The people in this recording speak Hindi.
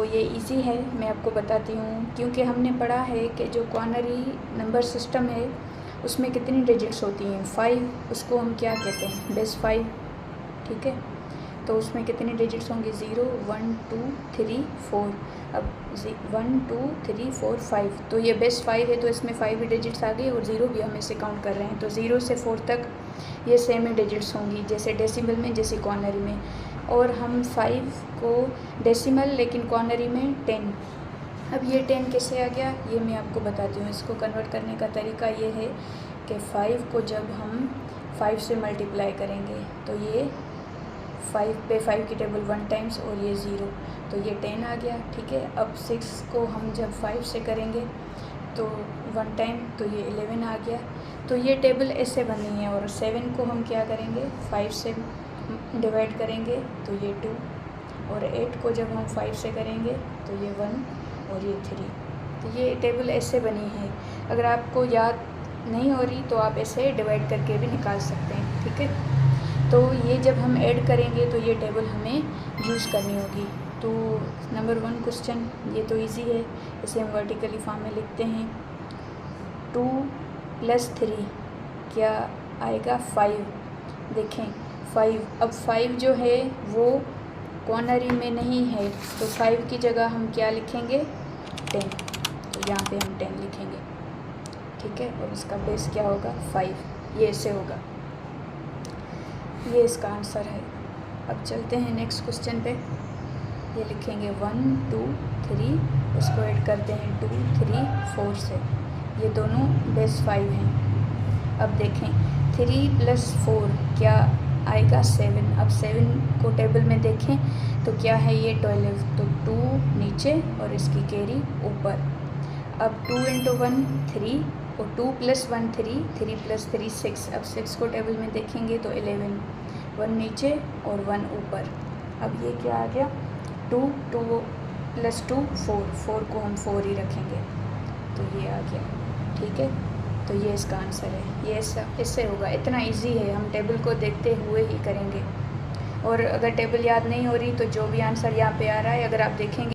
ये इजी है, मैं आपको बताती हूँ। क्योंकि हमने पढ़ा है कि जो क्वार्नरी नंबर सिस्टम है उसमें कितनी डिजिट्स होती हैं, 5, उसको हम क्या कहते हैं, बेस 5, ठीक है। तो उसमें कितनी डिजिट्स होंगी, 0 1 2 3 4। अब 1 2 3 4 5, तो ये बेस 5 है तो इसमें 5 ही डिजिट्स आ गई और 0 भी हम इसे काउंट कर रहे हैं। तो 0 से 4 तक ये सेम ही डिजिट्स होंगी, जैसे डेसिमल में जैसे क्वार्नरी में। और हम 5 को डेसिमल लेकिन क्वार्नरी में 10। अब ये 10 कैसे आ गया ये मैं आपको बताती हूँ। इसको कन्वर्ट करने का तरीका ये है कि 5 को जब हम 5 से मल्टीप्लाई करेंगे तो ये 5 पे 5 की टेबल 1 टाइम्स और ये 0, तो ये 10 आ गया, ठीक है। अब 6 को हम जब 5 से करेंगे तो 1 टाइम, तो ये 11 आ गया। तो ये टेबल ऐसे बनी है। और 7 को हम क्या करेंगे, 5 से डिवाइड करेंगे तो ये 2, और 8 को जब हम 5 से करेंगे तो ये 1 और ये 3। तो ये टेबल ऐसे बनी है। अगर आपको याद नहीं हो रही तो आप ऐसे डिवाइड करके भी निकाल सकते हैं, ठीक है। तो ये जब हम ऐड करेंगे तो ये टेबल हमें यूज़ करनी होगी। तो नंबर 1 क्वेश्चन ये तो इजी है, इसे हम वर्टिकली फॉर्म में लिखते हैं। 2 + 3 क्या आएगा, 5। देखें 5, अब 5 जो है वो क्वार्नरी में नहीं है तो 5 की जगह हम क्या लिखेंगे, 10। तो यहाँ पे हम 10 लिखेंगे, ठीक है। और इसका बेस क्या होगा, 5, ये ऐसे होगा। ये इसका आंसर है। अब चलते हैं नेक्स्ट क्वेश्चन पे। ये लिखेंगे 1 2 3, उसको ऐड करते हैं 2 3 4 से, ये दोनों बेस 5 हैं। अब देखें 3 + 4 क्या आएगा, 7। अब 7 को टेबल में देखें तो क्या है, ये 12, तो 2 नीचे और इसकी कैरी ऊपर। अब 2 × 1 3 और 2 + 1 3, 3 + 3 6। अब 6 को टेबल में देखेंगे तो 11, 1 नीचे और 1 ऊपर। अब ये क्या आ गया, 2 2 + 2 4, 4 को हम 4 ही रखेंगे, तो ये आ गया, ठीक है। तो ये इसका आंसर है। ये इससे होगा, इतना इजी है, हम टेबल को देखते हुए ही करेंगे। और अगर टेबल याद नहीं हो रही तो जो भी आंसर यहाँ पे आ रहा है अगर आप देखेंगे